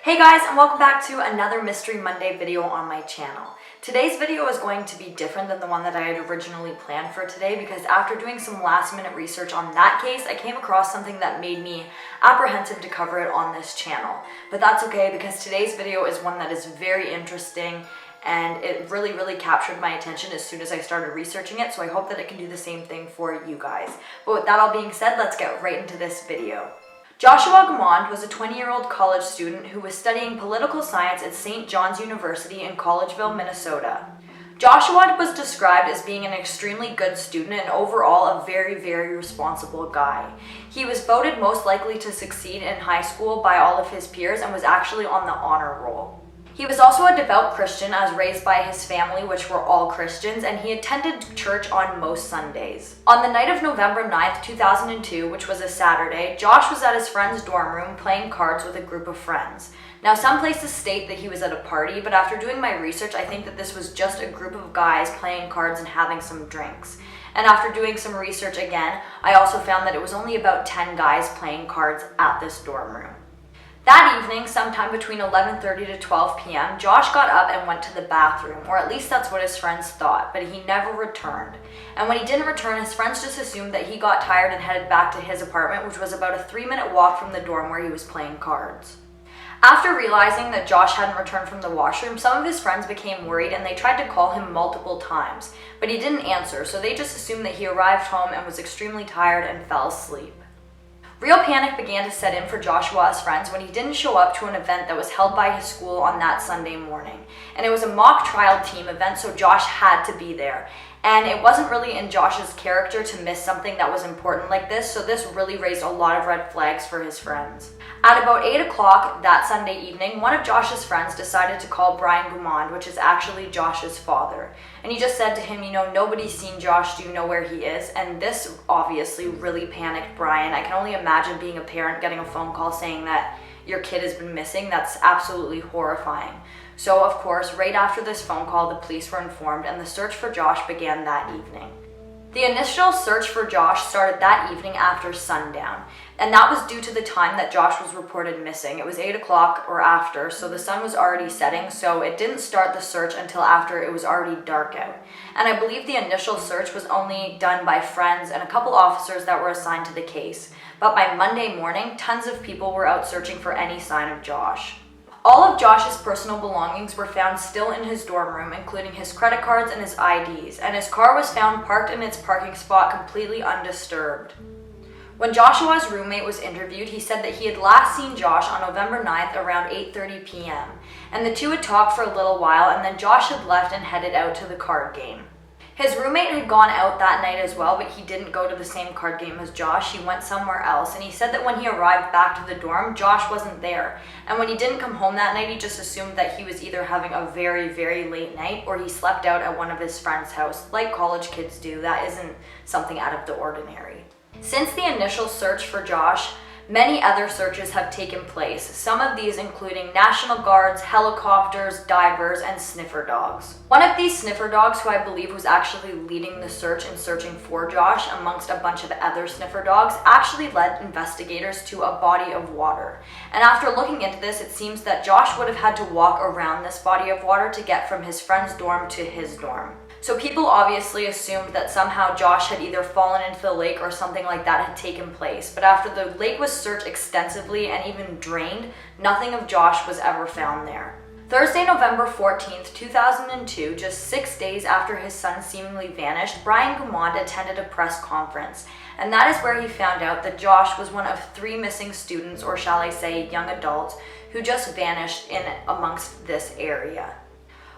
Hey guys, and welcome back to another Mystery Monday video on my channel. Today's video is going to be different than the one that I had originally planned for today because after doing some last minute research on that case, I came across something that made me apprehensive to cover it on this channel. But that's okay because today's video is one that is very interesting and it really captured my attention as soon as I started researching it, so I hope that it can do the same thing for you guys. But with that all being said, let's get right into this video. Joshua Guimond was a 20-year-old college student who was studying political science at St. John's University in Collegeville, Minnesota. Joshua was described as being an extremely good student and overall a very responsible guy. He was voted most likely to succeed in high school by all of his peers and was actually on the honor roll. He was also a devout Christian as raised by his family, which were all Christians, and he attended church on most Sundays. On the night of November 9th, 2002, which was a Saturday, Josh was at his friend's dorm room playing cards with a group of friends. Now, some places state that he was at a party, but after doing my research, I think that this was just a group of guys playing cards and having some drinks. And after doing some research again, I also found that it was only about 10 guys playing cards at this dorm room. That evening, sometime between 11:30 to 12 p.m., Josh got up and went to the bathroom, or at least that's what his friends thought, but he never returned. And when he didn't return, his friends just assumed that he got tired and headed back to his apartment, which was about a 3-minute walk from the dorm where he was playing cards. After realizing that Josh hadn't returned from the washroom, some of his friends became worried and they tried to call him multiple times, but he didn't answer, so they just assumed that he arrived home and was extremely tired and fell asleep. Real panic began to set in for Joshua's friends when he didn't show up to an event that was held by his school on that Sunday morning. And it was a mock trial team event, so Josh had to be there. And it wasn't really in Josh's character to miss something that was important like this, so this really raised a lot of red flags for his friends. At about 8 o'clock that Sunday evening, one of Josh's friends decided to call Brian Guimond, which is actually Josh's father. And he just said to him, nobody's seen Josh, do you know where he is? And this obviously really panicked Brian. I can only imagine being a parent getting a phone call saying that your kid has been missing. That's absolutely horrifying. So of course, right after this phone call, the police were informed and the search for Josh began that evening. The initial search for Josh started that evening after sundown, and that was due to the time that Josh was reported missing. It was 8 o'clock or after, so the sun was already setting, so it didn't start the search until after it was already dark out. And I believe the initial search was only done by friends and a couple officers that were assigned to the case. But by Monday morning, tons of people were out searching for any sign of Josh. All of Josh's personal belongings were found still in his dorm room, including his credit cards and his IDs, and his car was found parked in its parking spot completely undisturbed. When Joshua's roommate was interviewed, he said that he had last seen Josh on November 9th around 8:30 p.m., and the two had talked for a little while, and then Josh had left and headed out to the card game. His roommate had gone out that night as well, but he didn't go to the same card game as Josh. He went somewhere else, and he said that when he arrived back to the dorm, Josh wasn't there. And when he didn't come home that night, he just assumed that he was either having a very late night or he slept out at one of his friend's house, like college kids do. That isn't something out of the ordinary. Since the initial search for Josh, many other searches have taken place, some of these including National Guards, helicopters, divers, and sniffer dogs. One of these sniffer dogs, who I believe was actually leading the search and searching for Josh amongst a bunch of other sniffer dogs, actually led investigators to a body of water. And after looking into this, it seems that Josh would have had to walk around this body of water to get from his friend's dorm to his dorm. So people obviously assumed that somehow Josh had either fallen into the lake or something like that had taken place. But after the lake was searched extensively and even drained, nothing of Josh was ever found there. Thursday, November 14th, 2002, just 6 days after his son seemingly vanished, Brian Guimond attended a press conference. And that is where he found out that Josh was one of 3 missing students, or shall I say young adults, who just vanished in amongst this area.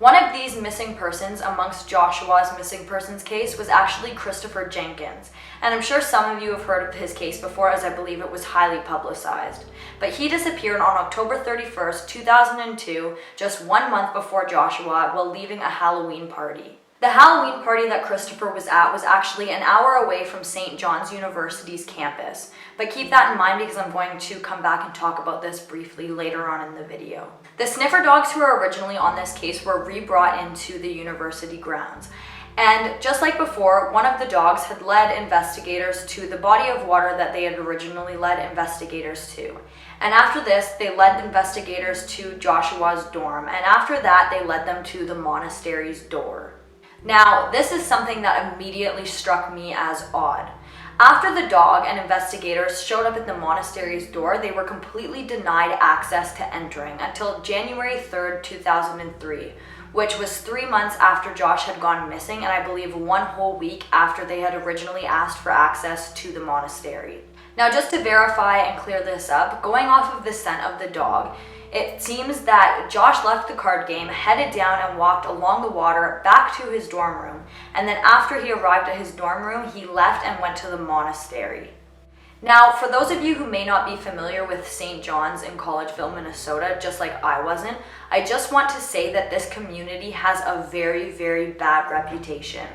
One of these missing persons amongst Joshua's missing persons case was actually Christopher Jenkins, and I'm sure some of you have heard of his case before, as I believe it was highly publicized. But he disappeared on October 31st, 2002, just 1 month before Joshua, while leaving a Halloween party. The Halloween party that Christopher was at was actually an hour away from St. John's University's campus. But keep that in mind because I'm going to come back and talk about this briefly later on in the video. The sniffer dogs who were originally on this case were re-brought into the university grounds. And just like before, one of the dogs had led investigators to the body of water that they had originally led investigators to. And after this, they led investigators to Joshua's dorm, and after that, they led them to the monastery's door. Now, this is something that immediately struck me as odd. After the dog and investigators showed up at the monastery's door, they were completely denied access to entering until January 3rd, 2003, which was 3 months after Josh had gone missing, and I believe 1 whole week after they had originally asked for access to the monastery. Now, just to verify and clear this up, going off of the scent of the dog, it seems that Josh left the card game, headed down and walked along the water back to his dorm room, and then after he arrived at his dorm room, he left and went to the monastery. Now, for those of you who may not be familiar with St. John's in Collegeville, Minnesota, just like I wasn't, I just want to say that this community has a very, very bad reputation.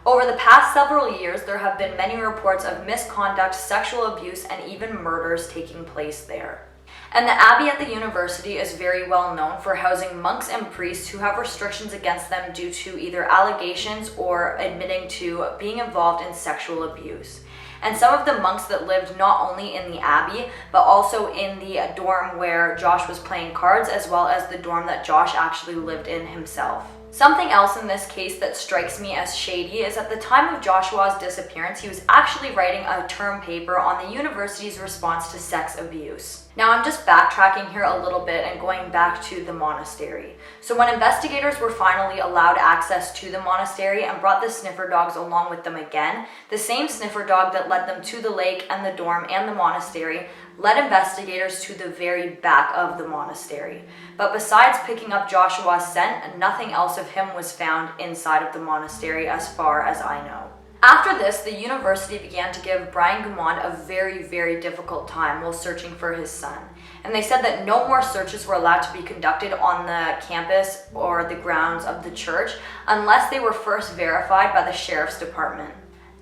Over the past several years, there have been many reports of misconduct, sexual abuse, and even murders taking place there. And the Abbey at the university is very well known for housing monks and priests who have restrictions against them due to either allegations or admitting to being involved in sexual abuse. And some of the monks that lived not only in the Abbey, but also in the dorm where Josh was playing cards, as well as the dorm that Josh actually lived in himself. Something else in this case that strikes me as shady is at the time of Joshua's disappearance, he was actually writing a term paper on the university's response to sex abuse. Now, I'm just backtracking here a little bit and going back to the monastery. So when investigators were finally allowed access to the monastery and brought the sniffer dogs along with them again, the same sniffer dog that led them to the lake and the dorm and the monastery led investigators to the very back of the monastery. But besides picking up Joshua's scent, nothing else of him was found inside of the monastery as far as I know. After this, the university began to give Brian Guimond a very, very difficult time while searching for his son. And they said that no more searches were allowed to be conducted on the campus or the grounds of the church unless they were first verified by the sheriff's department.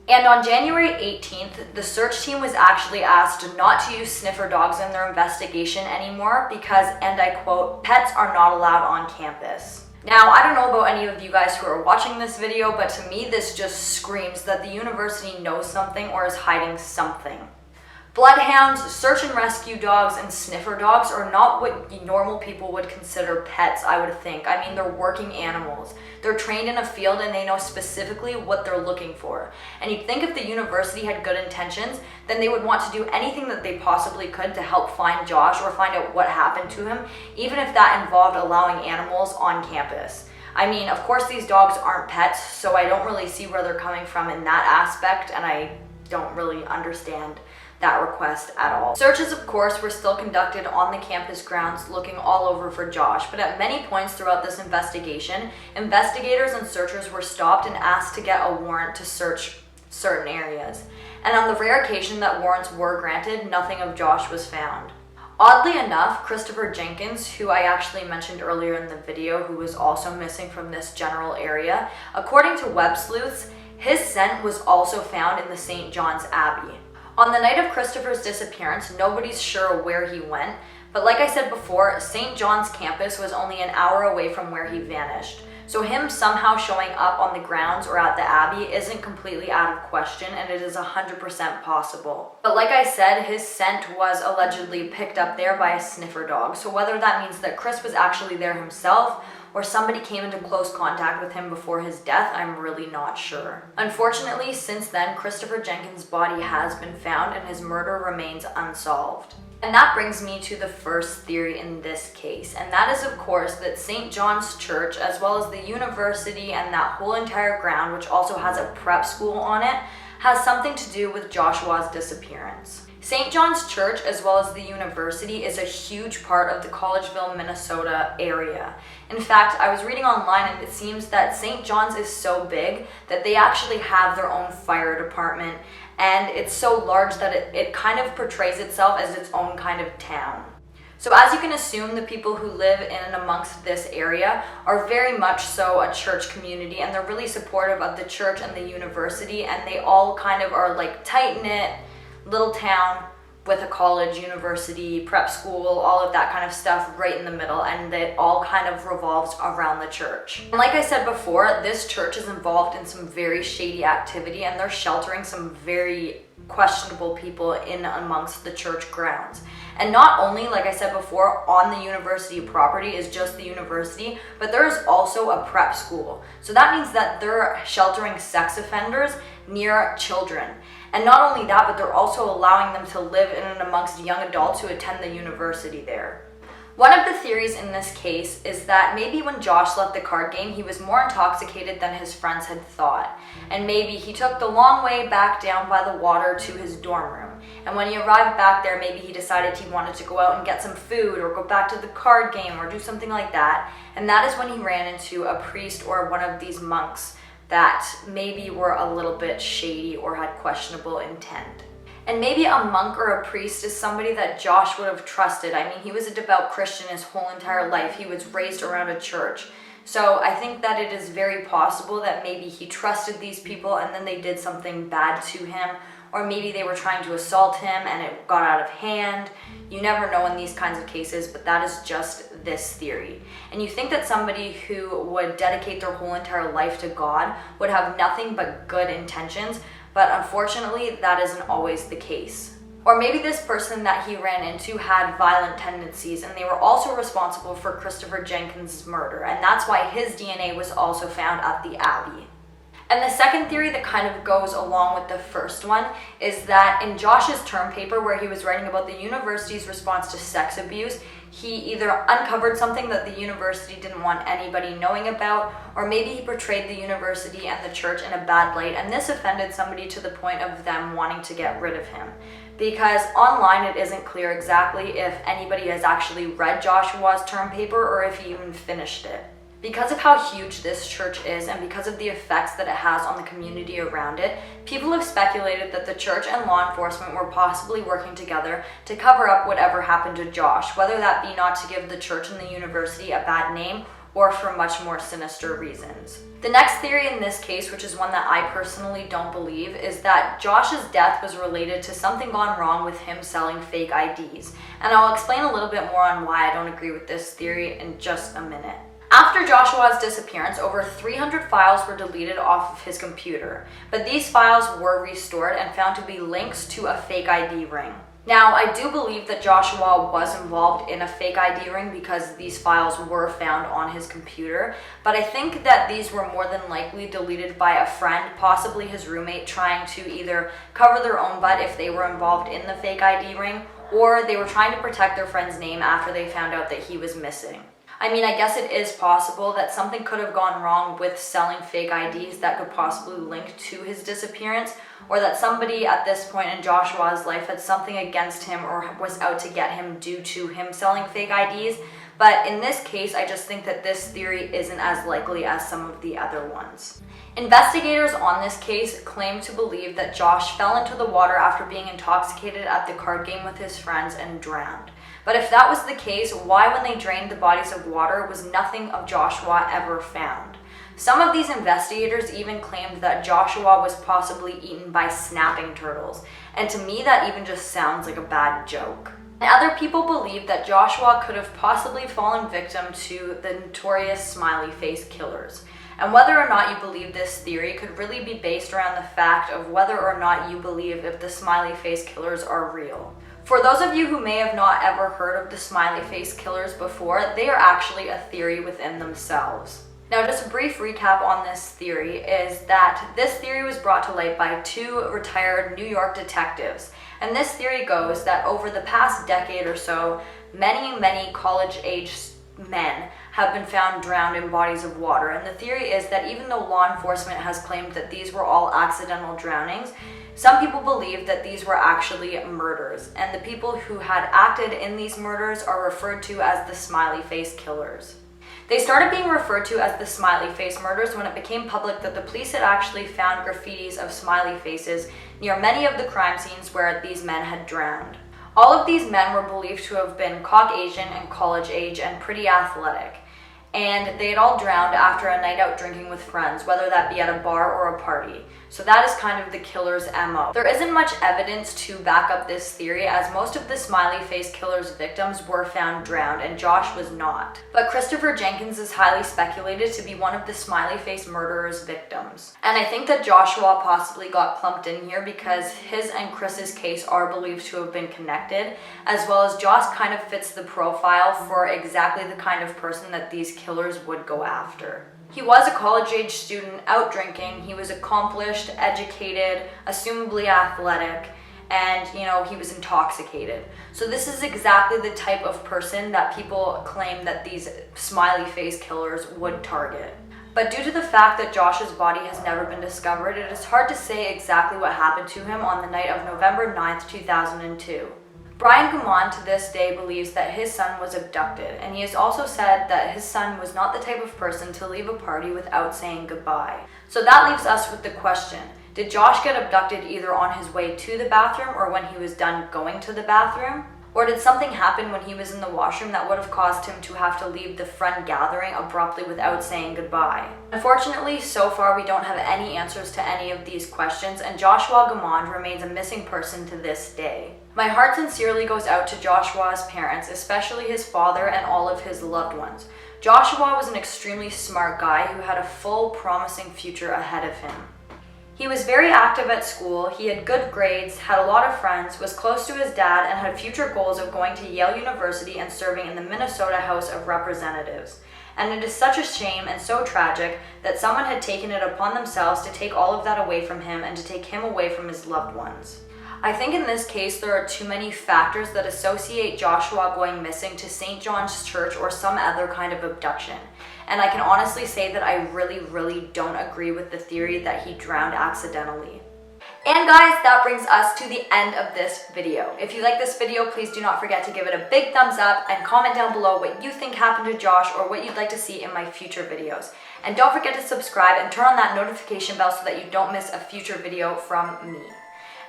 And on January 18th, the search team was actually asked not to use sniffer dogs in their investigation anymore because, and I quote, "pets are not allowed on campus." Now, I don't know about any of you guys who are watching this video, but to me this just screams that the university knows something or is hiding something. Bloodhounds, search and rescue dogs, and sniffer dogs are not what normal people would consider pets, I would think. I mean, they're working animals. They're trained in a field and they know specifically what they're looking for. And you'd think if the university had good intentions, then they would want to do anything that they possibly could to help find Josh or find out what happened to him, even if that involved allowing animals on campus. I mean, of course these dogs aren't pets, so I don't really see where they're coming from in that aspect, and I don't really understand that request at all. Searches, of course, were still conducted on the campus grounds looking all over for Josh, but at many points throughout this investigation, investigators and searchers were stopped and asked to get a warrant to search certain areas. And on the rare occasion that warrants were granted, nothing of Josh was found. Oddly enough, Christopher Jenkins, who I actually mentioned earlier in the video, who was also missing from this general area, according to web sleuths, his scent was also found in the St. John's Abbey. On the night of Christopher's disappearance, nobody's sure where he went, but like I said before, St. John's campus was only an hour away from where he vanished. So him somehow showing up on the grounds or at the Abbey isn't completely out of question, and it is 100% possible. But like I said, his scent was allegedly picked up there by a sniffer dog, so whether that means that Chris was actually there himself or somebody came into close contact with him before his death, I'm really not sure. Unfortunately, since then, Christopher Jenkins' body has been found and his murder remains unsolved. And that brings me to the first theory in this case, and that is of course that St. John's Church, as well as the university and that whole entire ground, which also has a prep school on it, has something to do with Joshua's disappearance. St. John's Church, as well as the university, is a huge part of the Collegeville, Minnesota area. In fact, I was reading online and it seems that St. John's is so big that they actually have their own fire department, and it's so large that it kind of portrays itself as its own kind of town. So as you can assume, the people who live in and amongst this area are very much so a church community, and they're really supportive of the church and the university, and they all kind of are like tight-knit little town with a college, university, prep school, all of that kind of stuff right in the middle, and it all kind of revolves around the church. And like I said before, this church is involved in some very shady activity, and they're sheltering some very questionable people in amongst the church grounds. And not only, like I said before, on the university property is just the university, but there is also a prep school. So that means that they're sheltering sex offenders near children. And not only that, but they're also allowing them to live in and amongst young adults who attend the university there. One of the theories in this case is that maybe when Josh left the card game, he was more intoxicated than his friends had thought. And maybe he took the long way back down by the water to his dorm room. And when he arrived back there, maybe he decided he wanted to go out and get some food or go back to the card game or do something like that. And that is when he ran into a priest or one of these monks that maybe were a little bit shady or had questionable intent. And maybe a monk or a priest is somebody that Josh would have trusted. I mean, he was a devout Christian his whole entire life. He was raised around a church. So I think that it is very possible that maybe he trusted these people and then they did something bad to him. Or maybe they were trying to assault him and it got out of hand. You never know in these kinds of cases, but that is just this theory. And you think that somebody who would dedicate their whole entire life to God would have nothing but good intentions, but unfortunately, that isn't always the case. Or maybe this person that he ran into had violent tendencies and they were also responsible for Christopher Jenkins' murder, and that's why his DNA was also found at the Abbey. And the second theory that kind of goes along with the first one is that in Josh's term paper where he was writing about the university's response to sex abuse, he either uncovered something that the university didn't want anybody knowing about, or maybe he portrayed the university and the church in a bad light, and this offended somebody to the point of them wanting to get rid of him. Because online it isn't clear exactly if anybody has actually read Joshua's term paper or if he even finished it. Because of how huge this church is and because of the effects that it has on the community around it, people have speculated that the church and law enforcement were possibly working together to cover up whatever happened to Josh, whether that be not to give the church and the university a bad name or for much more sinister reasons. The next theory in this case, which is one that I personally don't believe, is that Josh's death was related to something gone wrong with him selling fake IDs. And I'll explain a little bit more on why I don't agree with this theory in just a minute. After Joshua's disappearance, over 300 files were deleted off of his computer, but these files were restored and found to be links to a fake ID ring. Now, I do believe that Joshua was involved in a fake ID ring because these files were found on his computer, but I think that these were more than likely deleted by a friend, possibly his roommate, trying to either cover their own butt if they were involved in the fake ID ring, or they were trying to protect their friend's name after they found out that he was missing. I mean, I guess it is possible that something could have gone wrong with selling fake IDs that could possibly link to his disappearance, or that somebody at this point in Joshua's life had something against him or was out to get him due to him selling fake IDs. But in this case, I just think that this theory isn't as likely as some of the other ones. Investigators on this case claim to believe that Josh fell into the water after being intoxicated at the card game with his friends and drowned. But if that was the case, why when they drained the bodies of water was nothing of Joshua ever found? Some of these investigators even claimed that Joshua was possibly eaten by snapping turtles, and to me that even just sounds like a bad joke. And other people believe that Joshua could have possibly fallen victim to the notorious smiley face killers. And whether or not you believe this theory could really be based around the fact of whether or not you believe if the smiley face killers are real. For those of you who may have not ever heard of the smiley face killers before, they are actually a theory within themselves. Now, just a brief recap on this theory is that this theory was brought to light by two retired New York detectives. And this theory goes that over the past decade or so, many college-aged men have been found drowned in bodies of water. And the theory is that even though law enforcement has claimed that these were all accidental drownings, some people believe that these were actually murders, and the people who had acted in these murders are referred to as the smiley face killers. They started being referred to as the smiley face murders when it became public that the police had actually found graffitis of smiley faces near many of the crime scenes where these men had drowned. All of these men were believed to have been Caucasian and college age and pretty athletic. and they had all drowned after a night out drinking with friends, whether that be at a bar or a party. So that is kind of the killer's MO. There isn't much evidence to back up this theory, as most of the smiley face killer's victims were found drowned and Josh was not. But Christopher Jenkins is highly speculated to be one of the smiley face murderer's victims. And I think that Joshua possibly got clumped in here because his and Chris's case are believed to have been connected, as well as Josh kind of fits the profile for exactly the kind of person that these killers would go after. He was a college-age student out drinking. He was accomplished, educated, assumably athletic, and he was intoxicated. So this is exactly the type of person that people claim that these smiley face killers would target. But due to the fact that Josh's body has never been discovered, it is hard to say exactly what happened to him on the night of November 9th, 2002. Brian Guimond to this day believes that his son was abducted, and he has also said that his son was not the type of person to leave a party without saying goodbye. So that leaves us with the question, did Josh get abducted either on his way to the bathroom or when he was done going to the bathroom? Or did something happen when he was in the washroom that would have caused him to have to leave the friend gathering abruptly without saying goodbye? Unfortunately, so far we don't have any answers to any of these questions, and Joshua Guimond remains a missing person to this day. My heart sincerely goes out to Joshua's parents, especially his father and all of his loved ones. Joshua was an extremely smart guy who had a full, promising future ahead of him. He was very active at school, he had good grades, had a lot of friends, was close to his dad, and had future goals of going to Yale University and serving in the Minnesota House of Representatives. And it is such a shame and so tragic that someone had taken it upon themselves to take all of that away from him and to take him away from his loved ones. I think in this case there are too many factors that associate Joshua going missing to St. John's Church or some other kind of abduction. And I can honestly say that I really don't agree with the theory that he drowned accidentally. And guys, that brings us to the end of this video. If you like this video, please do not forget to give it a big thumbs up and comment down below what you think happened to Josh or what you'd like to see in my future videos. And don't forget to subscribe and turn on that notification bell so that you don't miss a future video from me.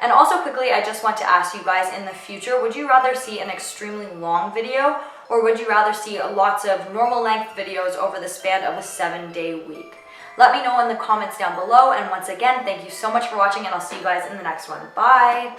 And also quickly, I just want to ask you guys, in the future, would you rather see an extremely long video or would you rather see lots of normal length videos over the span of a 7-day week? Let me know in the comments down below, and once again, thank you so much for watching, and I'll see you guys in the next one. Bye!